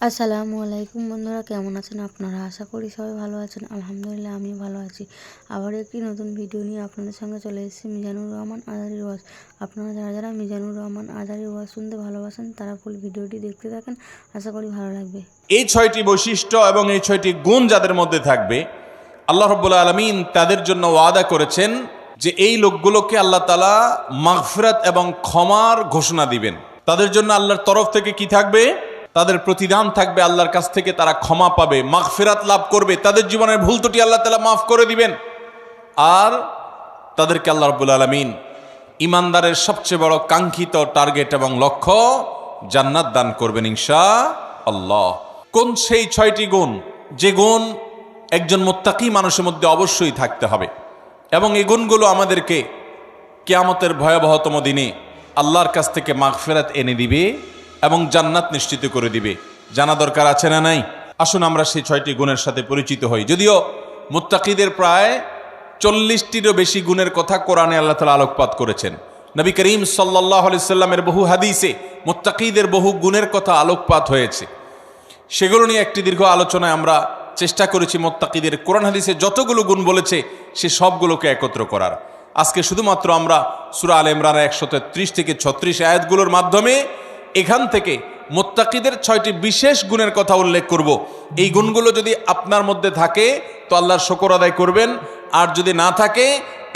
আসসালামু আলাইকুম বন্ধুরা, কেমন আছেন আপনারা? আশা করি সবাই ভালো আছেন। আলহামদুলিল্লাহ আমি ভালো আছি। আবার একটি নতুন ভিডিও নিয়ে আপনাদের সঙ্গে চলে এসেছি মিজানুর রহমান আজারির ওয়াজ। আপনারা যারা যারা মিজানুর রহমান আজারির ওয়াজ শুনতে ভালোবাসেন তারা ফুল ভিডিওটি দেখতে থাকেন, আশা করি ভালো লাগবে। এই 6টি বৈশিষ্ট্য এবং এই 6টি গুণ যাদের মধ্যে থাকবে, আল্লাহ রাব্বুল আলামিন তাদের জন্য ওয়াদা করেছেন যে এই লোকগুলোকে আল্লাহ তাআলা মাগফিরাত এবং ক্ষমার ঘোষণা দিবেন। তাদের জন্য আল্লাহর তরফ থেকে কি থাকবে? তাদের প্রতিদান থাকবে, আল্লাহর কাছ থেকে তারা ক্ষমা পাবে, মাগফিরাত লাভ করবে, তাদের জীবনের ভুল ত্রুটি আল্লাহ তাআলা মাফ করে দিবেন। আর তাদেরকে আল্লাহ রাব্বুল আলামিন ইমানদারের সবচেয়ে বড় কাঙ্ক্ষিত টার্গেট এবং লক্ষ্য জান্নাত দান করবেন ইনশাআল্লাহ। কোন সেই 6টি গুণ, যে গুণ একজন মুত্তাকি মানুষের মধ্যে অবশ্যই থাকতে হবে, এবং এই গুণগুলো আমাদেরকে কিয়ামতের ভয়াবহতম দিনে আল্লাহর কাছ থেকে মাগফিরাত এনে দিবে এবং জান্নাত নিশ্চিত করে দিবে। জানা দরকার আছে না নাই? আসুন আমরা সেই 6টি গুণের সাথে পরিচিত হই। যদিও মুত্তাকিদের প্রায় 40টিরও বেশি গুণের কথা কোরআনে আল্লাহ তাআলা আলোকপাত করেছেন। নবী করিম সাল্লাল্লাহু আলাইহি সাল্লামের বহু হাদিসে মুত্তাকিদের বহু গুণের কথা আলোকপাত হয়েছে। সেগুলো নিয়ে একটি দীর্ঘ আলোচনায় আমরা চেষ্টা করেছি মুত্তাকিদের কোরআন হাদিসে যতগুলো গুণ বলেছে সে সবগুলোকে একত্র করার। আজকে শুধুমাত্র আমরা সূরা আলে ইমরানের 133 থেকে 36 আয়াতগুলোর মাধ্যমে এখান থেকে মুত্তাকিদের 6টি বিশেষ গুণের কথা উল্লেখ করব। এই গুণগুলো যদি আপনার মধ্যে থাকে তো আল্লাহর শুকর আদায় করবেন, আর যদি না থাকে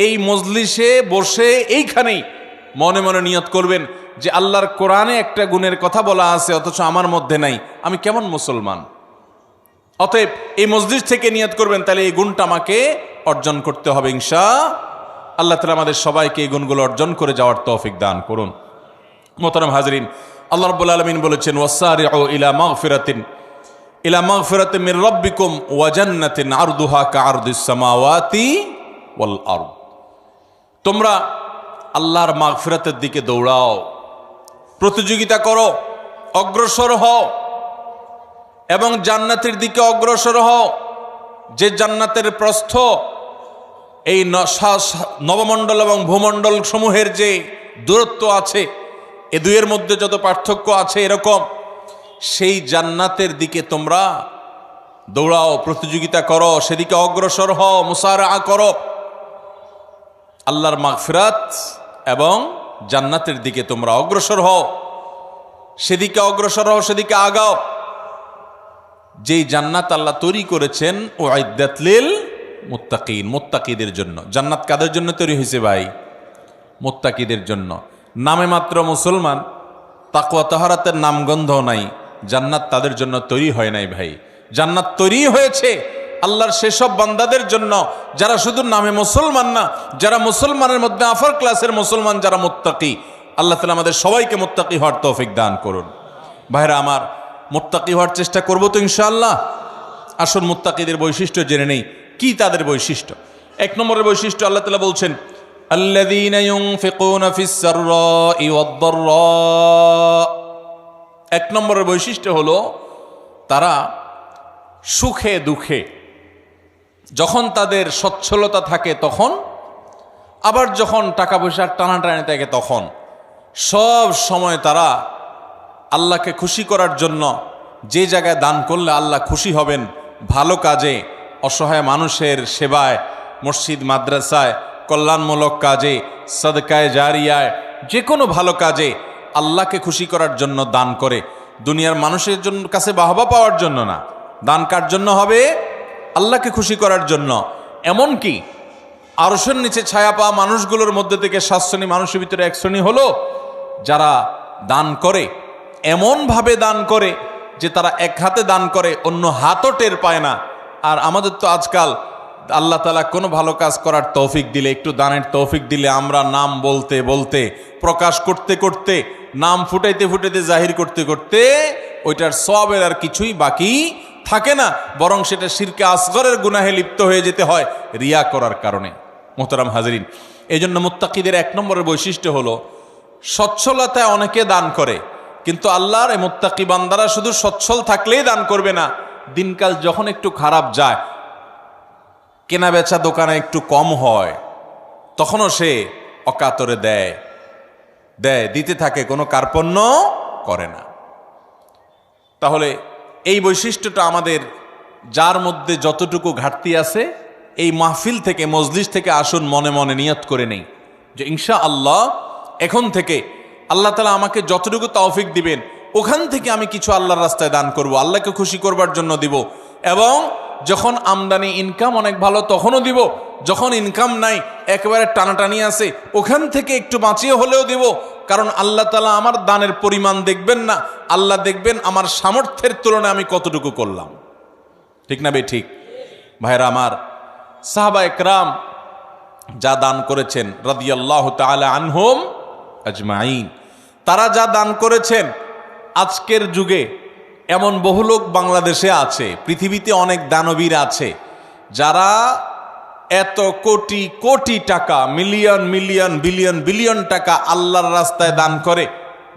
এই মজলিসে বসে এইখানেই মনে মনে নিয়ত করবেন যে আল্লাহর কোরআনে একটা গুণের কথা বলা আছে অথচ আমার মধ্যে নাই, আমি কেমন মুসলমান। অতএব এই মসজিদ থেকে নিয়ত করবেন, তাহলে এই গুণটা আমাকে অর্জন করতে হবে ইনশাআল্লাহ তাআলা আমাদের সবাইকে এই গুণগুলো অর্জন করে যাওয়ার তৌফিক দান করুন। মোহতারাম হাজরিন, আল্লাহ রাব্বুল আলামিন বলেছেন ওয়াসারিউ ইলা মাগফিরাতিন মির রাব্বিকুম ওয়া জান্নাতিন আরদুহা কাআরদিস সামাওয়াতি ওয়াল আরদ। তোমরা আল্লাহর মাগফিরাতের দিকে দৌড়াও, প্রতিযোগিতা করো, অগ্রসর হও এবং জান্নাতের দিকে অগ্রসর হও। যে জান্নাতের প্রস্থ এই নবমণ্ডল এবং ভূমণ্ডল সমূহের যে দূরত্ব আছে, এ দুইয়ের মধ্যে যত পার্থক্য আছে এরকম, সেই জান্নাতের দিকে তোমরা দৌড়াও, প্রতিযোগিতা করো, সেদিকে অগ্রসর হও, মুসারা করো। আল্লাহর মাগফিরাত এবং জান্নাতের দিকে তোমরা অগ্রসর হও, সেদিকে অগ্রসর হও, সেদিকে আগাও। যেই জান্নাত আল্লাহ তৈরি করেছেন উইদ্দাত লিল মুত্তাকিন, মুত্তাকিদের জন্য। জান্নাত কাদের জন্য তৈরি হয়েছে ভাই? মুত্তাকিদের জন্য। নামে মাত্র মুসলমান, তাকওয়া তাহারাতের নামগন্ধ নাই, জান্নাত তাদের জন্য তৈরি হয় নাই ভাই। জান্নাত তৈরি হয়েছে আল্লাহর সেসব বান্দাদের জন্য যারা শুধু নামে মুসলমান না, যারা মুসলমানের মধ্যে আফার ক্লাসের মুসলমান, যারা মুত্তাকি। আল্লাহ তাআলা আমাদের সবাইকে মুত্তাকি হওয়ার তৌফিক দান করুন। ভাইরা আমার, মুত্তাকি হওয়ার চেষ্টা করব তো ইনশাআল্লাহ। আসুন মুত্তাকিদের বৈশিষ্ট্য জেনে নেই। কি তাদের বৈশিষ্ট্য? 1 নম্বরের বৈশিষ্ট্য আল্লাহ তাআলা বলছেন আল্লাযীনা ইউনফিকুনা ফিস সাররাই ওয়াদ দাররা। 1 নম্বরের বৈশিষ্ট্য হলো তারা সুখে দুঃখে, যখন তাদের সচ্ছলতা থাকে তখন, আবার যখন টাকা পয়সার টানাটানি থাকে তখন, সব সময় তারা আল্লাহকে খুশি করার জন্য যে জায়গায় দান করলে আল্লাহ খুশি হবেন, ভালো কাজে, অসহায় মানুষের সেবায়, মসজিদ মাদ্রাসায়, কল্যাণমূলক কাজে, সাদকায়ে জারিয়ায়, যে কোনো ভালো কাজে আল্লাহকে খুশি করার জন্য দান করে। দুনিয়ার মানুষের জন্য কাছে বাহবা পাওয়ার জন্য না, দান কার জন্য হবে? আল্লাহকে খুশি করার জন্য। এমনকি আরশের নিচে ছায়া পাওয়া মানুষগুলোর মধ্যে থেকে 7 শ্রেণী মানুষের ভিতরে 1 শ্রেণী হলো যারা দান করে, এমনভাবে দান করে যে তারা এক হাতে দান করে, অন্য হাতও টের পায় না। আর আমাদের তো আজকাল আল্লাহ তাআলা কোনো ভালো কাজ করার তৌফিক দিলে, একটু দানের তৌফিক দিলে, আমরা নাম বলতে বলতে, প্রকাশ করতে করতে, নাম ফুটাইতে ফুটাইতে, জাহির করতে করতে ওইটার সওয়াবের আর কিছুই বাকি থাকে না, বরং সেটা শিরকে আসগরের গুনাহে লিপ্ত হয়ে যেতে হয় রিয়া করার কারণে। মোহতারাম হাজরিন, এই জন্য মুত্তাকিদের 1 নম্বরের বৈশিষ্ট্য হলো সচ্ছলতায় অনেকে দান করে, কিন্তু আল্লাহর এই মুত্তাকি বান্দারা শুধু সচ্ছল থাকলেই দান করবে না, দিনকাল যখন একটু খারাপ যায়, কেনা বেচা দোকানে একটু কম হয়, তখনও সে অকাতরে দেয়, দিতে থাকে, কোনো কার্পণ্য করে না। তাহলে এই বৈশিষ্ট্যটা আমাদের, যার মধ্যে যতটুকু ঘাটতি আছে, এই মাহফিল থেকে, মজলিস থেকে আসুন মনে মনে নিয়ত করে নেই যে ইনশা আল্লাহ এখন থেকে আল্লাহ তাআলা আমাকে যতটুকু তৌফিক দিবেন ওখান থেকে আমি কিছু আল্লাহর রাস্তায় দান করব, আল্লাহকে খুশি করবার জন্য দিব। এবং যখন আমদানি ইনকাম অনেক ভালো তখনও দিব, যখন ইনকাম নাই একেবারে টানাটানি আছে ওখান থেকে একটু বাঁচিয়ে হলেও দিব। কারণ আল্লাহ তাআলা আমার দানের পরিমাণ দেখবেন না, আল্লাহ দেখবেন আমার সামর্থ্যের তুলনায় আমি কতটুকু করলাম। ঠিক না বে ঠিক? ভাইরা আমার, সাহাবা একরাম যা দান করেছেন রাদিয়াল্লাহু তাআলা আনহুম আজমাইন, তারা যা দান করেছেন, আজকের যুগে এমন বহু লোক বাংলাদেশে আছে, পৃথিবীতে অনেক দানবীর আছে যারা এত কোটি কোটি টাকা, মিলিয়ন মিলিয়ন বিলিয়ন বিলিয়ন টাকা আল্লাহর রাস্তায় দান করে,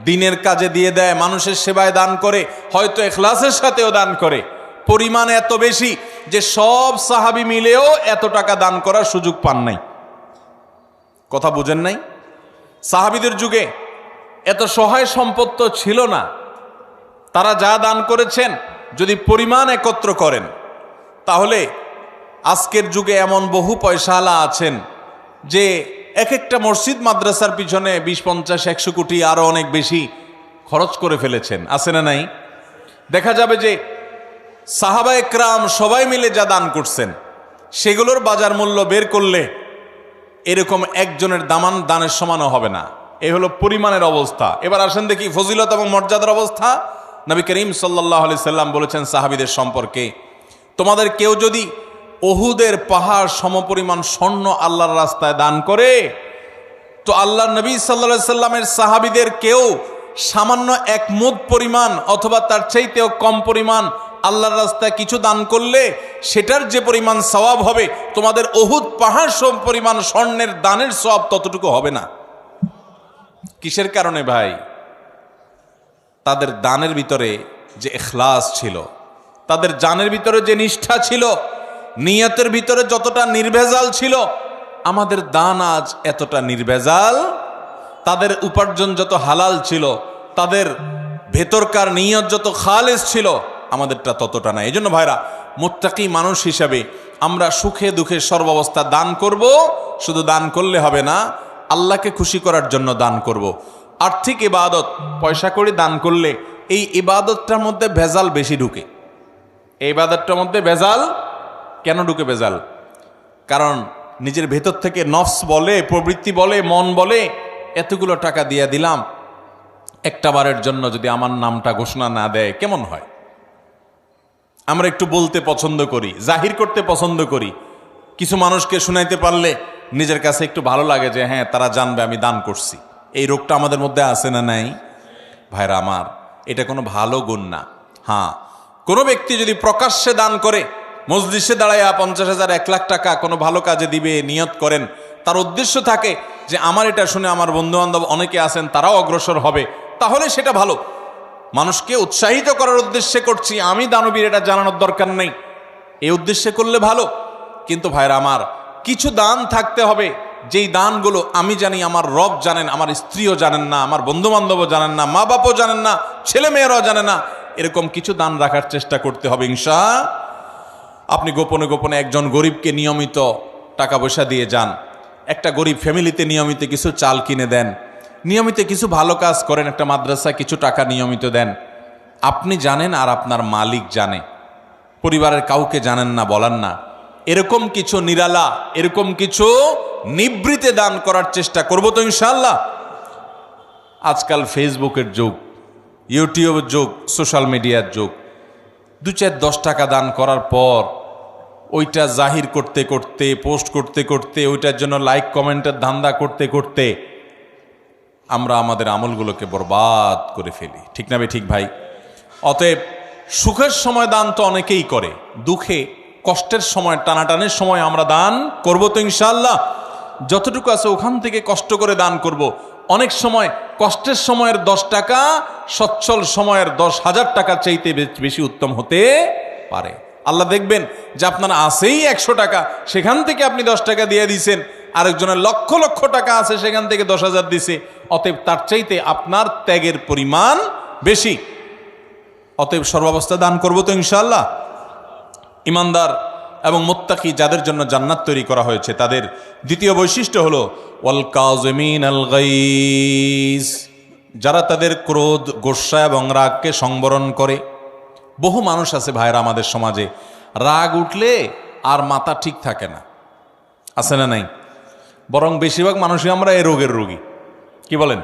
দিনের কাজে দিয়ে দেয়, মানুষের সেবায় দান করে, হয়তো ইখলাসের সাথেও দান করে। পরিমাণ এত বেশি যে সব সাহাবী মিলেও এত টাকা দান করার সুযোগ পান নাই। কথা বুঝেন নাই? সাহাবীদের যুগে এত সহায় সম্পদ তো ছিল না। তারা যা দান করেছেন যদি পরিমাণ একত্র করেন, তাহলে আজকের যুগে এমন বহু পয়সাওয়ালা আছেন যে এক একটা মসজিদ মাদ্রাসার পিছনে 20-50-100 কোটি আরো অনেক বেশি খরচ করে ফেলেছেন। আছে না নাই? দেখা যাবে যে সাহাবা একরাম সবাই মিলে যা দান করছেন সেগুলোর বাজার মূল্য বের করলে এরকম একজনের দানের সমানও হবে না। এই হলো পরিমাণের অবস্থা। এবার আসেন দেখি ফজিলত এবং মর্যাদার অবস্থা। নবী করিম সাল্লাল্লাহু আলাইহি সাল্লাম বলেছেন সাহাবীদের সম্পর্কে, তোমাদের কেউ যদি উহুদের পাহাড় সমপরিমাণ স্বর্ণ আল্লাহর রাস্তায় দান করে, তো আল্লাহর নবী সাল্লাল্লাহু আলাইহি সাল্লামের সাহাবীদের কেউ সামান্য 1 মুদ পরিমাণ অথবা তার চাইতেও কম পরিমাণ আল্লাহর রাস্তায় কিছু দান করলে সেটার যে পরিমাণ সওয়াব হবে, তোমাদের উহুদ পাহাড় সম পরিমাণ স্বর্ণের দানের সওয়াব ততটুকু হবে না। কিসের কারণে ভাই? তাদের দানের ভিতরে যে ইখলাস ছিল, তাদের জানের ভিতরে যে নিষ্ঠা ছিল, নিয়তের ভিতরে যতটা নির্ভেজাল ছিল, আমাদের দান আজ এতটা নির্ভেজাল। তাদের উপার্জন যত হালাল ছিল, তাদের ভেতরকার নিয়ত যত খালেস ছিল, আমাদেরটা ততটা না। এই জন্য ভাইরা, মুত্তাকি মানুষ হিসাবে আমরা সুখে দুঃখে সর্বাবস্থা দান করব। শুধু দান করলে হবে না, আল্লাহকে খুশি করার জন্য দান করব। আর্থিক ইবাদত পয়সা করে দান করলে এই ইবাদতটার মধ্যে ভেজাল বেশি ঢুকে। এই ইবাদতটার মধ্যে ভেজাল কেন ঢুকে? ভেজাল কারণ নিজের ভেতর থেকে নফস বলে, প্রবৃত্তি বলে, মন বলে, এতগুলো টাকা দিয়ে দিলাম, একটা বারের জন্য যদি আমার নামটা ঘোষণা না দেয় কেমন হয়? আমরা একটু বলতে পছন্দ করি, জাহির করতে পছন্দ করি। কিছু মানুষকে শুনাইতে পারলে নিজের কাছে একটু ভালো লাগে যে হ্যাঁ, তারা জানবে আমি দান করছি। এই রোগটা আমাদের মধ্যে আছে না নাই? ভাইরা আমার, এটা কোনো ভালো গুণ না। হ্যাঁ, কোনো ব্যক্তি যদি প্রকাশ্যে দান করে, মজলিসে দাঁড়াইয়া 50,000 1 লাখ টাকা কোনো ভালো কাজে দিবে নিয়ত করেন, তার উদ্দেশ্য থাকে যে আমার এটা শুনে আমার বন্ধু বান্ধব অনেকে আছেন তারাও অগ্রসর হবে, তাহলে সেটা ভালো। মানুষকে উৎসাহিত করার উদ্দেশ্যে করছি, আমি দানবীর, এটা জানানোর দরকার নেই, এই উদ্দেশ্যে করলে ভালো। কিন্তু ভাইরা আমার, কিছু দান থাকতে হবে যেই দানগুলো আমি জানি, আমার রব জানেন, আমার স্ত্রীও জানেন না, আমার বন্ধু বান্ধবও জানেন না, মা বাপও জানেন না, ছেলে মেয়েরাও জানে না। এরকম কিছু দান রাখার চেষ্টা করতে হবে ইনশাআল্লাহ। আপনি গোপনে গোপনে একজন গরিবকে নিয়মিত টাকা পয়সা দিয়ে যান, একটা গরিব ফ্যামিলিতে নিয়মিত কিছু চাল কিনে দেন, নিয়মিত কিছু ভালো কাজ করেন, একটা মাদ্রাসায় কিছু টাকা নিয়মিত দেন। আপনি জানেন আর আপনার মালিক জানে, পরিবারের কাউকে জানেন না, বলান না। এরকম কিছু নিরালা, এরকম কিছু নিবৃতে দান করার চেষ্টা করব তো ইনশাআল্লাহ। আজকাল ফেসবুকের যুগ, ইউটিউবের যুগ, সোশ্যাল মিডিয়ার যুগ। 2-4-10 টাকা দান করার পর ওইটা জাহির করতে করতে, পোস্ট করতে করতে, ওইটার জন্য লাইক কমেন্টের ধান্দা করতে করতে আমরা আমাদের আমলগুলোকে বরবাদ করে ফেলি। ঠিক না ঠিক ভাই? অতএব সুখের সময় দান তো অনেকেই করে, দুঃখে কষ্টের সময়, টানাটানের সময় আমরা দান করব তো ইনশাআল্লাহ। যতটুকু আছে ওখান থেকে কষ্ট করে দান করব। অনেক সময় কষ্টের সময়ের 10 টাকা সচ্ছল সময়ের 10,000 টাকা চাইতে বেশি উত্তম হতে পারে। আল্লাহ দেখবেন যে আপনার আছেই 100 টাকা, সেখান থেকে আপনি 10 টাকা দিয়ে দিয়েছেন, আরেকজনের লক্ষ লক্ষ টাকা আছে, সেখান থেকে 10,000 দিছে। অতএব তার চাইতে আপনার ত্যাগের পরিমাণ বেশি। অতএব সর্বাবস্থা দান করবো তো ইনশাআল্লাহ। ইমানদার এবং মুত্তাকি যাদের জন্য জান্নাত তৈরি করা হয়েছে তাদের দ্বিতীয় বৈশিষ্ট্য হলো ওয়াল কাযিমিনাল গাইজ, যারা তাদের ক্রোধ, গোস্বা এবং রাগকে সংবরণ করে। বহু মানুষ আছে ভাইরা আমাদের সমাজে, রাগ উঠলে আর মাথা ঠিক থাকে না, আছে না নাই? বরং বেশিরভাগ মানুষই আমরা এই রোগের রোগী। কি বলেন?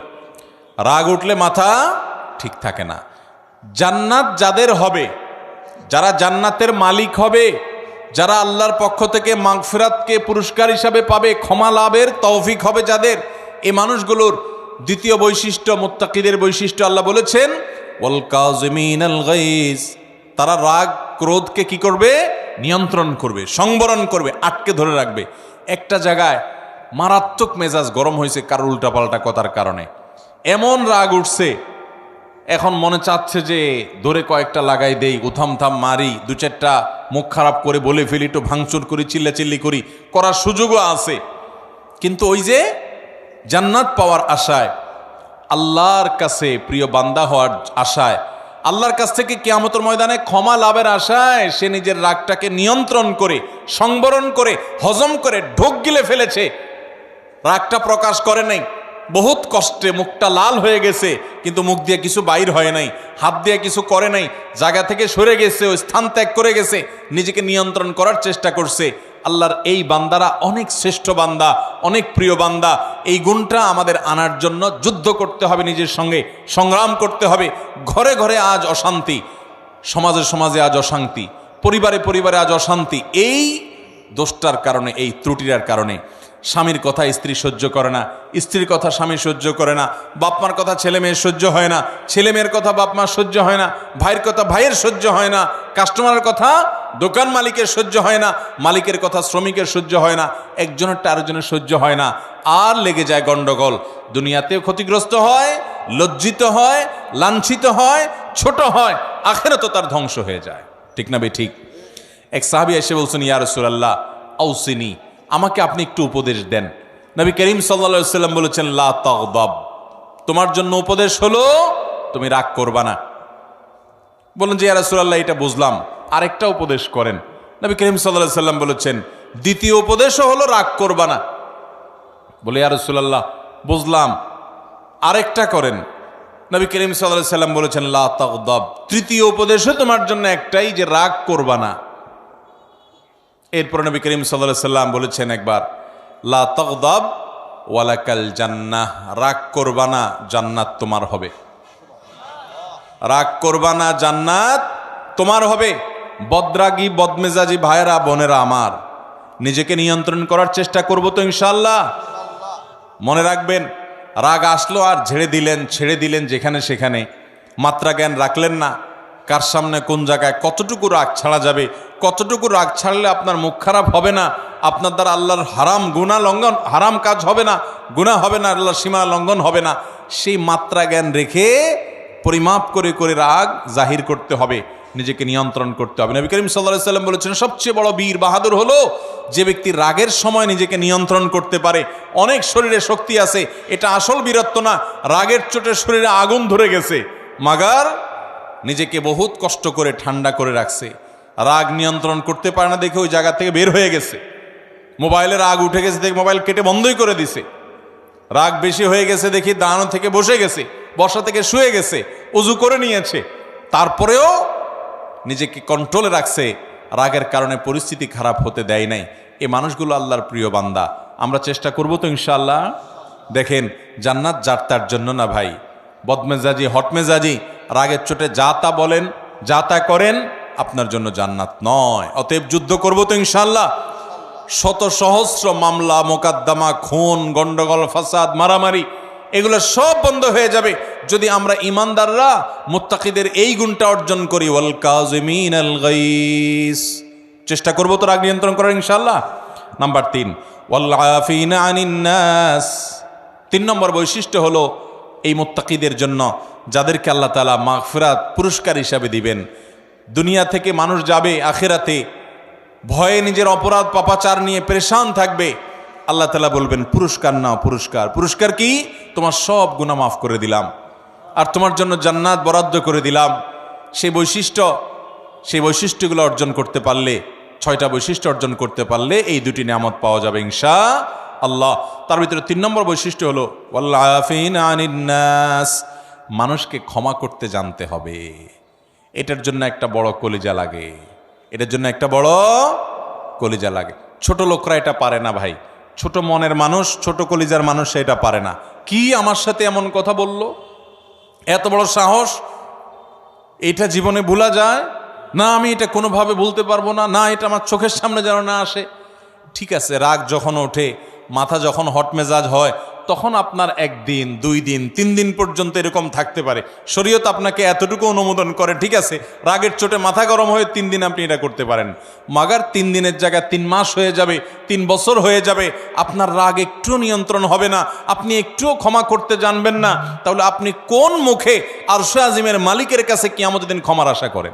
রাগ উঠলে মাথা ঠিক থাকে না। জান্নাত যাদের হবে, যারা জান্নাতের মালিক হবে, যারা আল্লাহর পক্ষ থেকে মাগফিরাতকে পুরস্কার হিসাবে পাবে, ক্ষমা লাভের তৌফিক হবে যাদের, এই মানুষগুলোর দ্বিতীয় বৈশিষ্ট্য, মুত্তাকিদের বৈশিষ্ট্য আল্লাহ বলেছেন ওয়াল কাযিমিনাল গাইজ, তারা রাগ ক্রোধকে কি করবে? নিয়ন্ত্রণ করবে, সংবরণ করবে, আটকে ধরে রাখবে। একটা জায়গায় মারাত্মক মেজাজ গরম হয়েছে কারোর উল্টাপাল্টা কথার কারণে, এমন রাগ উঠছে, এখন মনে চাচ্ছে যে ধরে কয়েকটা লাগাই দেই, উথাম থাম মারি, দু চারটা মুখ খারাপ করে বলে ফেলি, একটু ভাঙচুর করি, চিল্লাচিল্লি করি, করার সুযোগও আছে। কিন্তু ওই যে জান্নাত পাওয়ার আশায়, আল্লাহর কাছে প্রিয় বান্দা হওয়ার আশায়, আল্লাহর কাছ থেকে কিয়ামতের ময়দানে ক্ষমা লাভের আশায় সে নিজের রাগটাকে নিয়ন্ত্রণ করে, সংবরণ করে, হজম করে ঢোক গিলে ফেলেছে। রাগটা প্রকাশ করে নাই, বহুত কষ্টে মুখটা লাল হয়ে গেছে, কিন্তু মুখ দিয়ে কিছু বাইর হয় নাই, হাত দিয়ে কিছু করে নাই, জায়গা থেকে সরে গেছে, ওই স্থান ত্যাগ করে গেছে, নিজেকে নিয়ন্ত্রণ করার চেষ্টা করছে। আল্লাহর এই বান্দারা অনেক শ্রেষ্ঠ বান্দা, অনেক প্রিয় বান্দা। এই গুণটা আমাদের আনার জন্য যুদ্ধ করতে হবে, নিজের সঙ্গে সংগ্রাম করতে হবে। ঘরে ঘরে আজ অশান্তি, সমাজে সমাজে আজ অশান্তি, পরিবারে পরিবারে আজ অশান্তি। এই দোষটার কারণে, এই ত্রুটির কারণে। স্বামীর কথা স্ত্রী সহ্য করে না, স্ত্রীর কথা স্বামী সহ্য করে না, বাপমার কথা ছেলে মেয়ের সহ্য হয় না, ছেলে মেয়ের কথা বাপমার সহ্য হয় না, ভাইয়ের কথা ভাইয়ের সহ্য হয় না, কাস্টমারের কথা দোকান মালিকের সহ্য হয় না, মালিকের কথা শ্রমিকের সহ্য হয় না, একজনেরটা আরেকজনের সহ্য হয় না, আর লেগে যায় গন্ডগোল। দুনিয়াতেও ক্ষতিগ্রস্ত হয়, লজ্জিত হয়, লাঞ্ছিত হয়, ছোট হয়, আখিরাতেও তার ধ্বংস হয়ে যায়। ঠিক না বে ঠিক? এক সাহাবী এসে বলছেন, ইয়া রাসূলুল্লাহ আউসিনি, আমাকে আপনি একটু উপদেশ দেন। নবী করিম সাল্লাল্লাহু আলাইহি ওয়াসাল্লাম বলেছেন লা তাগদাব, তোমার জন্য উপদেশ হলো তুমি রাগ করবা না। বলেন যে ইয়া রাসূলুল্লাহ এটা বুঝলাম, আরেকটা উপদেশ করেন। নবী করিম সাল্লাল্লাহু আলাইহি ওয়াসাল্লাম বলেছেন দ্বিতীয় উপদেশও হলো রাগ করবা না। বলে ইয়া রাসূলুল্লাহ বুঝলাম, আরেকটা করেন। নবী করিম সাল্লাল্লাহু আলাইহি ওয়াসাল্লাম বলেছেন লা তাগদাব, তৃতীয় উপদেশও তোমার জন্য একটাই, যে রাগ করবা না। এরপর নবী করিম সাল্লাল্লাহু আলাইহি ওয়াসাল্লাম বলেছেন একবার লা তাগদাব ওয়ালাকাল জান্নাহ, রাগ করবা না, জান্নাত তোমার হবে। রাগ করবা না, জান্নাত তোমার হবে। বদরাগী বদমেজাজি ভাইয়েরা বোনেরা আমার, নিজেকে নিয়ন্ত্রণ করার চেষ্টা করব তো ইনশাআল্লাহ। মনে রাখবেন, রাগ আসলো আর ছেড়ে দিলেন যেখানে সেখানে, মাত্রা জ্ঞান রাখলেন না কার সামনে কোন জায়গায় কতটুকু রাগ ছাড়া যাবে, কতটুকু রাগ ছাড়লে আপনার মুখ খারাপ হবে না, আপনার দ্বারা আল্লাহর হারাম কাজ হবে না, গুনাহ হবে না, আল্লাহর সীমা লঙ্ঘন হবে না, সেই মাত্রা জ্ঞান রেখে পরিমাপ করে করে রাগ জাহির করতে হবে, নিজেকে নিয়ন্ত্রণ করতে হবে। নবী করিম সাল্লাল্লাহু আলাইহি ওয়াসাল্লাম বলেছেন সবচেয়ে বড় বীর বাহাদুর হলো যে ব্যক্তি রাগের সময় নিজেকে নিয়ন্ত্রণ করতে পারে। অনেক শরীরে শক্তি আছে, এটা আসল বীরত্ব না, রাগের চোটে শরীরে আগুন ধরে গেছে, মাগার নিজেকে বহুত কষ্ট করে ঠান্ডা করে রাখছে। রাগ নিয়ন্ত্রণ করতে পারে না দেখে ওই জায়গা থেকে বের হয়ে গেছে, মোবাইলে রাগ উঠে গেছে দেখে মোবাইল কেটে বন্ধই করে দিছে, রাগ বেশি হয়ে গেছে দেখি দাঁড়ানো থেকে বসে গেছে, বসা থেকে শুয়ে গেছে, ওযু করে নিয়েছে, তারপরেও নিজেকে কন্ট্রোলে রাখছে, রাগের কারণে পরিস্থিতি খারাপ হতে দেয় নাই। এই মানুষগুলো আল্লাহর প্রিয় বান্দা। আমরা চেষ্টা করব তো ইনশাআল্লাহ। দেখেন, জান্নাত যার তার জন্য না ভাই। বদমেজাজি হটমেজাজি রাগের চোটে যা তা বলেন, যা তা করেন, আপনার জন্য জান্নাত নয়। অতএব যুদ্ধ করব তো ইনশাআল্লাহ। শত সহস্র মামলা মোকদ্দমা, খুন, গন্ডগোল, ফাসাদ, মারামারি, এগুলো সব বন্ধ হয়ে যাবে যদি আমরা ইমানদাররা মুত্তাকিদের এই গুণটা অর্জন করি, ওয়াল কাযিমিনাল গাইস। চেষ্টা করব তো রাগ নিয়ন্ত্রণ করার ইনশাআল্লাহ। নাম্বার 3, ওয়াল আফিনা আনিন নাস। 3 নম্বর বৈশিষ্ট্য হলো এই মুত্তাকিদের জন্য, যাদেরকে আল্লাহ তাআলা মাগফিরাত পুরস্কার হিসাবে দিবেন। দুনিয়া থেকে মানুষ যাবে আখিরাতে ভয়ে নিজের অপরাধ পাপাচার নিয়ে পেরেশান থাকবে, আল্লাহ তাআলা বলবেন পুরস্কার নাও, পুরস্কার। পুরস্কার কি? তোমার সব গুনাহ মাফ করে দিলাম, আর তোমার জন্য জান্নাত বরাদ্দ করে দিলাম। সেই বৈশিষ্ট্যগুলো অর্জন করতে পারলে, 6টা বৈশিষ্ট্য অর্জন করতে পারলে এই দুটি নিয়ামত পাওয়া যাবে ইনশাআল্লাহ। তার ভিতরে 3 নম্বর বৈশিষ্ট্য হলো ওয়াল আফিনা আনিন নাস, মানুষকে ক্ষমা করতে জানতে হবে। এটার জন্য একটা বড় কলিজা লাগে, ছোট লোকরা এটা পারে না ভাই, ছোট মনের মানুষ, ছোট কলিজার মানুষ এটা পারে না। কি আমার সাথে এমন কথা বলল, এত বড় সাহস, এটা জীবনে ভোলা যায় না, আমি এটা কোনোভাবে বলতে পারবো না, না এটা আমার চোখের সামনে যেন না আসে। ঠিক আছে, রাগ যখন ওঠে, মাথা যখন হট মেজাজ হয়, তখন আপনার 1 দিন 2 দিন 3 দিন পর্যন্ত এরকম থাকতে পারে। শরীয়ত আপনাকে এতটুকু অনুমোদন করে, ঠিক আছে, রাগের চোটে মাথা গরম হয়ে 3 দিন আপনি এটা করতে পারেন। মাগার 3 দিনের জায়গায় 3 মাস হয়ে যাবে, 3 বছর হয়ে যাবে, আপনার রাগ একটু নিয়ন্ত্রণ হবে না, আপনি একটুও ক্ষমা করতে জানবেন না, তাহলে আপনি কোন মুখে আরশে আজিমের মালিকের কাছে কিয়ামতের দিন ক্ষমার আশা করেন?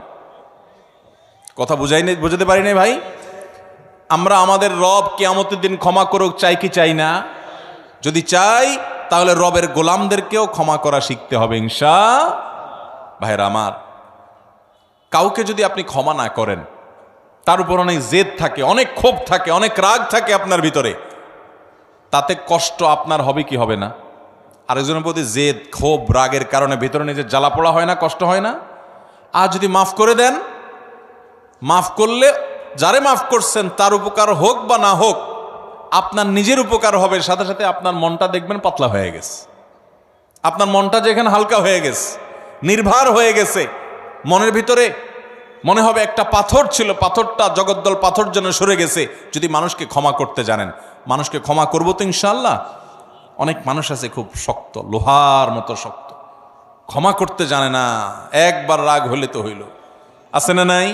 কথা বুঝাতে পারি নাই ভাই? আমরা আমাদের রব কিয়ামতের দিন ক্ষমা করুক চাই কি চাই না? যদি চাই তাহলে রবের গোলামদেরকেও ক্ষমা করা শিখতে হবে ভাইরা আমার। কাউকে যদি আপনি ক্ষমা না করেন, তার উপর অনেক জেদ থাকে, অনেক ক্ষোভ থাকে, অনেক রাগ থাকে আপনার ভিতরে, তাতে কষ্ট আপনার হবে কি হবে না? আরেকজনের প্রতি জেদ ক্ষোভ রাগের কারণে ভিতরে নিজের জ্বালা পোড়া হয় না, কষ্ট হয় না? আর যদি মাফ করে দেন, মাফ করলে যারে মাফ করছেন তার উপকার হোক বা না হোক, আপনার নিজের উপকার হবে, সাথে সাথে আপনার মনটা দেখবেন পাতলা হয়ে গেছে, আপনার মনটা যেখানে হালকা হয়ে গেছে, নির্ভার হয়ে গেছে, মনের ভিতরে মনে হবে একটা পাথর ছিল, পাথরটা জগদ্দল পাথর যেন সরে গেছে। যদি মানুষকে ক্ষমা করতে জানেন, মানুষকে ক্ষমা করবো তো ইনশাআল্লাহ। অনেক মানুষ আছে খুব শক্ত, লোহার মতো শক্ত, ক্ষমা করতে জানে না, একবার রাগ হইলে তো হইল, আছে না নাই?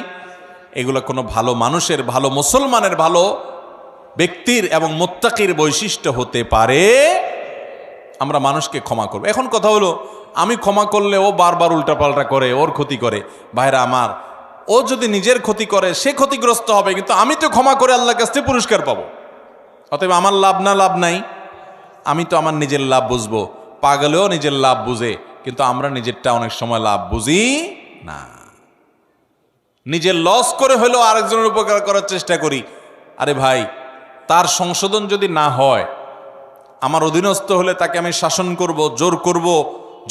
এগুলো কোনো ভালো মানুষের, ভালো মুসলমানের, ভালো ব্যক্তির এবং মুত্তাকির বৈশিষ্ট্য হতে পারে। আমরা মানুষকে ক্ষমা করব। এখন কথা হলো, আমি ক্ষমা করলে ও বারবার উল্টাপাল্টা করে, ওর ক্ষতি করে। ভাইরা আমার, ও যদি নিজের ক্ষতি করে সে ক্ষতিগ্রস্ত হবে, কিন্তু আমি তো ক্ষমা করে আল্লাহর কাছ থেকে পুরস্কার পাবো। অতএব আমার লাভ নাই, আমি তো আমার নিজের লাভ বুঝবো। পাগলেও নিজের লাভ বুঝে, কিন্তু আমরা নিজেরটা অনেক সময় লাভ বুঝি না। নিজের লস করে হলেও আরেকজনের উপকার করার চেষ্টা করি। আরে ভাই, তার সংশোধন যদি না হয়, আমার অধীনস্থ হলে তাকে আমি শাসন করব, জোর করব,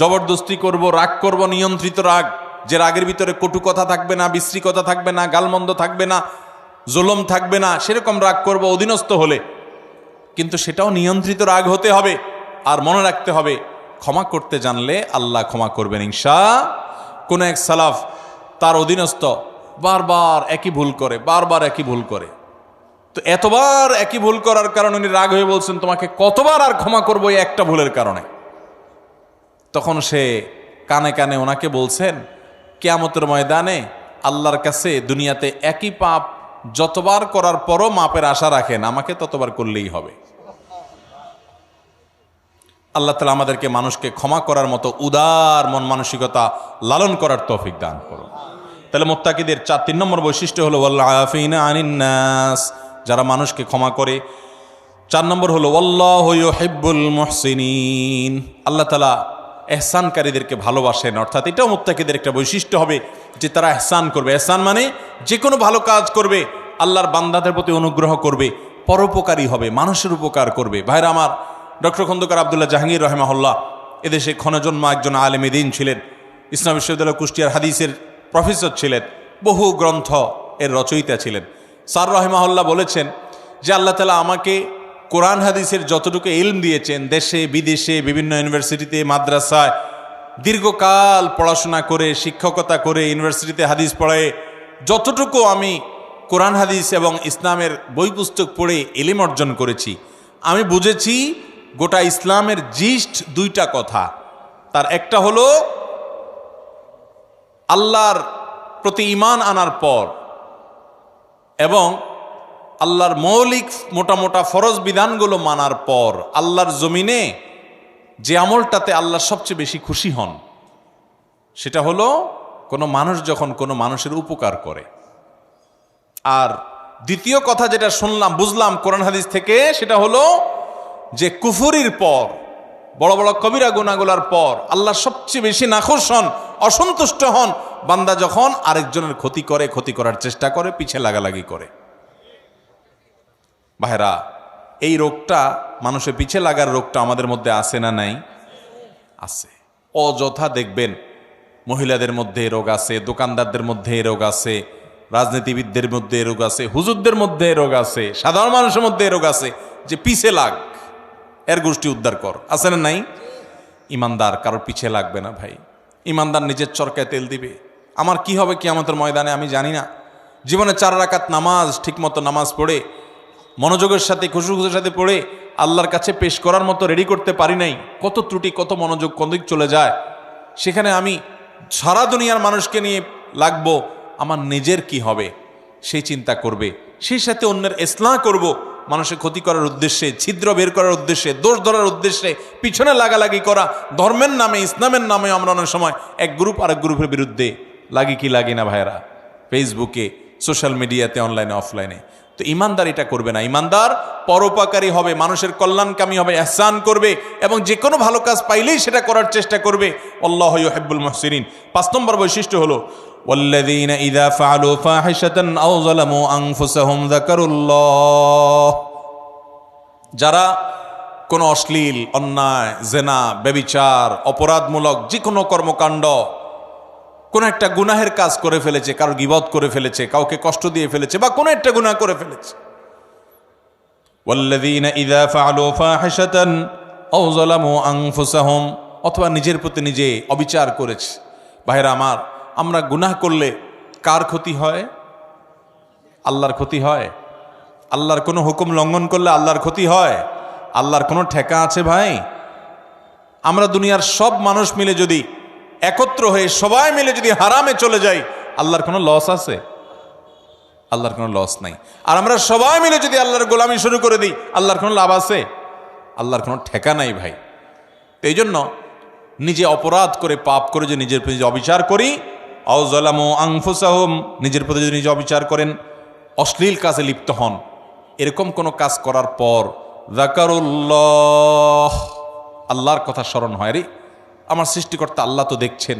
জবরদস্তি করব, রাগ করব, নিয়ন্ত্রিত রাগ, যে রাগের ভিতরে কটু কথা থাকবে না, বিশ্রী কথা থাকবে না, গালমন্দ থাকবে না, জুলুম থাকবে না, সেরকম রাগ করব অধীনস্থ হলে। কিন্তু সেটাও নিয়ন্ত্রিত রাগ হতে হবে। আর মনে রাখতে হবে, ক্ষমা করতে জানলে আল্লাহ ক্ষমা করবেন ইনশাআল্লাহ। কোন এক সালাফ, তার অধীনস্থ বারবার একই ভুল করে, তো এতবার একই ভুল করার কারণে উনি রাগ হয়ে বলছেন, তোমাকে কতবার আর ক্ষমা করবো এই একটা ভুলের কারণে? তখন সে কানে কানে ওনাকে বলছেন, কিয়ামতের ময়দানে আল্লাহর কাছে দুনিয়াতে একই পাপ যতবার করার পরও মাপের আশা রাখেন, আমাকে ততবার করলেই হবে। আল্লাহ তাআলা আমাদেরকে মানুষকে ক্ষমা করার মতো উদার মন মানসিকতা লালন করার তৌফিক দান করুন। তাহলে মুত্তাকিদের 3 নম্বর বৈশিষ্ট্য হলো ওয়াল আফিনা আনিন নাস, যারা মানুষকে ক্ষমা করে। 4 নম্বর হলো আল্লাহু ইউহিব্বুল মুহসিনিন, আল্লাহ তাআলা ইহসানকারীদেরকে ভালোবাসেন। অর্থাৎ এটাও মুত্তাকিদের একটা বৈশিষ্ট্য হবে যে তারা ইহসান করবে। ইহসান মানে যে কোনো ভালো কাজ করবে, আল্লাহর বান্দাদের প্রতি অনুগ্রহ করবে, পরোপকারী হবে, মানুষের উপকার করবে। ভাইরা আমার, ডক্টর খন্দকার আব্দুল্লাহ জাহাঙ্গীর রাহিমাহুল্লাহ এদেশে ক্ষণজন্মা একজন আলেমে দ্বীন ছিলেন, ইসলাম বিশ্ববিদ্যালয় কুষ্টিয়ার হাদিসের প্রফেসর ছিলেন, বহু গ্রন্থ এর রচয়িতা ছিলেন। স্যার রাহিমাহুল্লাহ বলেছেন যে আল্লাহ তাআলা আমাকে কোরআন হাদিসের যতটুকু ইলম দিয়েছেন, দেশে বিদেশে বিভিন্ন ইউনিভার্সিটিতে মাদ্রাসায় দীর্ঘকাল পড়াশোনা করে, শিক্ষকতা করে, ইউনিভার্সিটিতে হাদিস পড়ায় যতটুকু আমি কোরআন হাদিস এবং ইসলামের বই পুস্তক পড়ে ইলম অর্জন করেছি, আমি বুঝেছি গোটা ইসলামের জিস্ট 2টা কথা। তার একটা হলো আল্লাহর প্রতি ঈমান আনার পর এবং আল্লাহর মৌলিক মোটা ফরজ বিধানগুলো মানার পর আল্লাহর জমিনে যে আমলটাতে আল্লাহ সবচেয়ে বেশি খুশি হন, সেটা হলো কোনো মানুষ যখন কোনো মানুষের উপকার করে। আর দ্বিতীয় কথা যেটা বুঝলাম কোরআন হাদিস থেকে, সেটা হলো যে কুফরির পর, বড় বড় কবিরা গুনাহগুলোর পর আল্লাহ সবচেয়ে বেশি নাখুশ হন অসন্তুষ্ট হন বান্দা যখন আরেকজনের ক্ষতি করে, ক্ষতি করার চেষ্টা করে, পিছে লাগালাগি করে। ভাইরা, এই রোগটা, মানুষের পিছে লাগার রোগটা আমাদের মধ্যে আছে না নাই? আছে। অযথা দেখবেন মহিলাদের মধ্যে এই রোগ আছে, দোকানদারদের মধ্যে এই রোগ আছে, রাজনীতিবিদদের মধ্যে এই রোগ আছে, হুজুরদের মধ্যে এই রোগ আছে, সাধারণ মানুষের মধ্যে এই রোগ আছে যে পিছে লাগ, এর গোষ্ঠী উদ্ধার কর। আছে না নাই? ইমানদার কারোর পিছে লাগবে না ভাই। ইমানদার নিজের চরকায় তেল দিবে। আমার কি হবে কিয়ামতের ময়দানে আমি জানি না। জীবনে 4 রাকাত নামাজ ঠিকমতো নামাজ পড়ে, মনোযোগের সাথে, খুশুখুশুর সাথে পড়ে আল্লাহর কাছে পেশ করার মতো রেডি করতে পারি নাই। কত ত্রুটি, কত মনোযোগ কোন দিক চলে যায়। সেখানে আমি সারা দুনিয়ার মানুষকে নিয়ে লাগবো, আমার নিজের কি হবে সেই চিন্তা করবে, সেই সাথে অন্যের ইসলাহ করব, মানুষের ক্ষতি করার উদ্দেশ্যে, ছিদ্র বের করার উদ্দেশ্যে, দোষ ধরার উদ্দেশ্যে পিছনে লাগালাগি করা। ধর্মের নামে, ইসলামের নামে আমরা অনেক সময় এক গ্রুপ আরেক গ্রুপের বিরুদ্ধে লাগি কি লাগি না ভাইরা, ফেসবুকে, সোশ্যাল মিডিয়াতে, অনলাইনে, অফলাইনে। তো ইমানদার এটা করবে না। ইমানদার পরোপকারী হবে, মানুষের কল্যাণকামী হবে, ইহসান করবে এবং যে কোনো ভালো কাজ পাইলেই সেটা করার চেষ্টা করবে। আল্লাহু ইউহিব্বুল মুহসিনিন। 5 নম্বর বৈশিষ্ট্য হলো ওয়াল্লাযীনা ইযা ফাআলু ফাহিশাতান আও যালামু আনফুসাহুম যাকারুল্লাহ। যারা কোনো অশ্লীল, অন্যায়, জেনা, ব্যভিচার, অপরাধমূলক যে কোনো কর্মকাণ্ড, কোন একটা গুনাহের কাজ করে ফেলেছে, কারো গীবত করে ফেলেছে, কাউকে কষ্ট দিয়ে ফেলেছে, বা কোনো একটা গুনাহ করে ফেলেছে। ওয়াল্লাযীনা ইযা ফাআলু ফাহিশাতান আও যালামু আনফুসাহুম, অথবা নিজের প্রতি নিজে অবিচার করেছে। ভাইরা আমার, আমরা গুনাহ করলে কার ক্ষতি হয়? আল্লাহর ক্ষতি হয়। আল্লাহর কোনো হুকুম লঙ্ঘন করলে আল্লাহর ক্ষতি হয়। আল্লাহর কোনো ঠেকা আছে ভাই? আমরা দুনিয়ার সব মানুষ মিলে যদি একত্র হয়ে সবাই মিলে যদি হারামে চলে যাই, আল্লাহর কোনো লস আছে? আল্লাহর কোনো লস নাই। আর আমরা সবাই মিলে যদি আল্লাহর গোলামি শুরু করে দিই, আল্লাহর কোনো লাভ আছে? আল্লাহর কোনো ঠেকা নাই ভাই। তো এই জন্য নিজে অপরাধ করে, পাপ করে যে নিজের প্রতি অবিচার করি, আও যালামু আনফুসাহুম, নিজের প্রতি যদি নিজে অবিচার করেন, অশ্লীল কাজে লিপ্ত হন, এরকম কোনো কাজ করার পর যাকারুল্লাহ, আল্লাহর কথা স্মরণ হয়, রে আমার সৃষ্টিকর্তা আল্লাহ তো দেখছেন,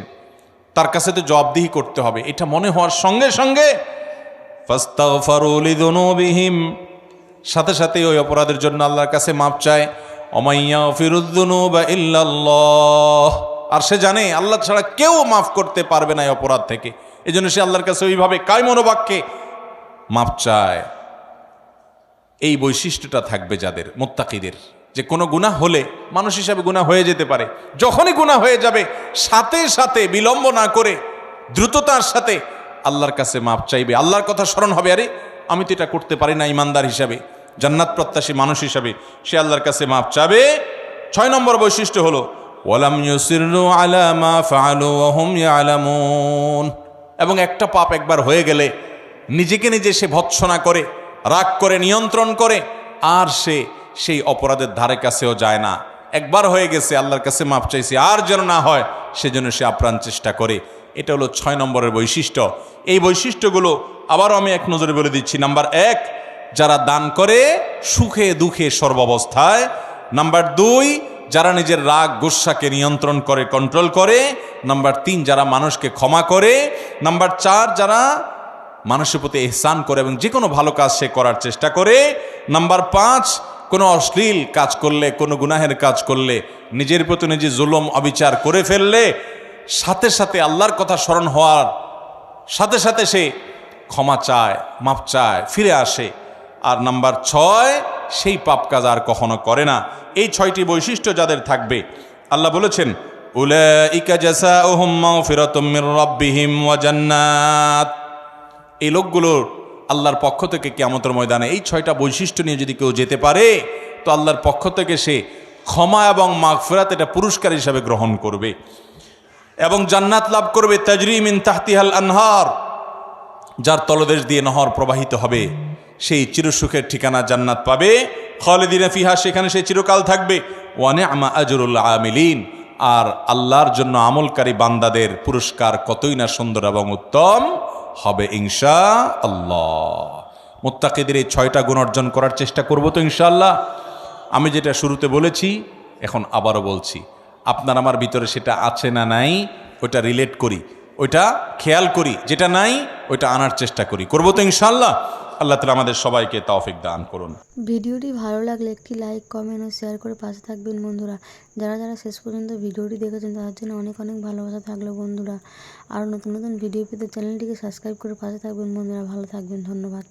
তার কাছে তো জবাবদিহি করতে হবে, এটা মনে হওয়ার সঙ্গে সঙ্গে ফাস্তাগফারু লিযুনুবিহিম, সাথে সাথে ওই অপরাধের জন্য আল্লাহর কাছে মাপ চায়। ওমাইয়া ফিরুদ্দুনুবা ইল্লাল্লাহ, আর সে জানে আল্লাহ ছাড়া কেউ মাফ করতে পারবে না এই অপরাধ থেকে। এই জন্য সে আল্লাহর কাছে ওইভাবে কায় মনোবাক্যে মাপ চায়। এই বৈশিষ্ট্যটা থাকবে যাদের, মুত্তাকিদের, যে কোনো গুনাহ হলে মানুষ হিসাবে গুনাহ হয়ে যেতে পারে, যখনই গুনাহ হয়ে যাবে সাথে সাথে বিলম্ব না করে দ্রুততার সাথে আল্লাহর কাছে মাপ চাইবে। আল্লাহর কথা স্মরণ হবে, আরে আমি তো এটা করতে পারি না, ইমানদার হিসাবে, জান্নাত প্রত্যাশী মানুষ হিসাবে সে আল্লাহর কাছে মাপ চাবে। 6 নম্বর বৈশিষ্ট্য হলো ওয়ালাম ইউসিরু আলা মা ফাআলু ওয়া হুম ইয়ালামুন, এবং একটা পাপ একবার হয়ে গেলে নিজেকে নিজে সে ভৎসনা করে, রাগ করে, নিয়ন্ত্রণ করে, আর সে সেই অপরাধের ধারে কাছেও যায় না। একবার হয়ে গেছে, আল্লাহর কাছে মাপ চাইছে, আর যেন না হয় সেজন্য সে আপ্রাণ চেষ্টা করে। এটা হলো 6 নম্বরের বৈশিষ্ট্য। এই বৈশিষ্ট্যগুলো আবারও আমি এক নজরে বলে দিচ্ছি। নাম্বার 1, যারা দান করে সুখে দুঃখে সর্বাবস্থায়। নাম্বার 2, যারা নিজের রাগ গুসাকে নিয়ন্ত্রণ করে, কন্ট্রোল করে। নাম্বার 3, যারা মানুষকে ক্ষমা করে। নাম্বার 4, যারা মানুষের প্রতি ইহসান করে এবং যে কোনো ভালো কাজ সে করার চেষ্টা করে। নাম্বার 5, কোনো অশ্লীল কাজ করলে, কোনো গুনাহের কাজ করলে, নিজের প্রতি নিজে জুলুম অবিচার করে ফেললে সাথে সাথে আল্লাহর কথা স্মরণ হওয়ার সাথে সাথে সে ক্ষমা চায়, মাপ চায়, ফিরে আসে। আর নাম্বার 6, সেই পাপ কাজ আর কখনো করে না। এই 6টি বৈশিষ্ট্য যাদের থাকবে, আল্লাহ বলেছেন উলাইকা জাযাউহুম মাগফিরাতুম মির রাব্বিহিম ওয়া জান্নাত, এই লোকগুলোর আল্লাহর পক্ষ থেকে কিয়ামতের ময়দানে এই 6টা বৈশিষ্ট্য নিয়ে যদি কেউ যেতে পারে, তো আল্লাহর পক্ষ থেকে সে ক্ষমা এবং মাগফিরাত এটা পুরস্কার হিসাবে গ্রহণ করবে এবং জান্নাত লাভ করবে। তাজরি মিন তাহতিহাল আনহার, যার তলদেশ দিয়ে নহর প্রবাহিত হবে, সেই চিরসুখের ঠিকানা জান্নাত পাবে। খালিদিনা ফিহা, সেখানে সে চিরকাল থাকবে। ওয়া নি'মা আজরুল আমিলিন, আর আল্লাহর জন্য আমলকারী বান্দাদের পুরস্কার কতই না সুন্দর এবং উত্তম হবে ইনশাআল্লাহ। মুত্তাকিদের এই 6টা গুণ অর্জন করার চেষ্টা করব তো ইনশাআল্লাহ। আমি যেটা শুরুতে বলেছি এখন আবারও বলছি, আপনার আমার ভিতরে সেটা আছে না নাই? ওইটা রিলেট করি, ওইটা খেয়াল করি, যেটা নাই ওইটা আনার চেষ্টা করি। করবো তো ইনশাআল্লাহ। আল্লাহ তাআলা আমাদের সবাইকে তৌফিক দান করুন। ভিডিওটি ভালো লাগলে একটি লাইক, কমেন্ট ও শেয়ার করে পাশে থাকবেন বন্ধুরা। যারা যারা শেষ পর্যন্ত ভিডিওটি দেখেছেন তাদের জন্য অনেক অনেক ভালোবাসা থাকলো বন্ধুরা। আরও নতুন নতুন ভিডিও পেতে চ্যানেলটিকে সাবস্ক্রাইব করে পাশে থাকবেন বন্ধুরা। ভালো থাকবেন, ধন্যবাদ।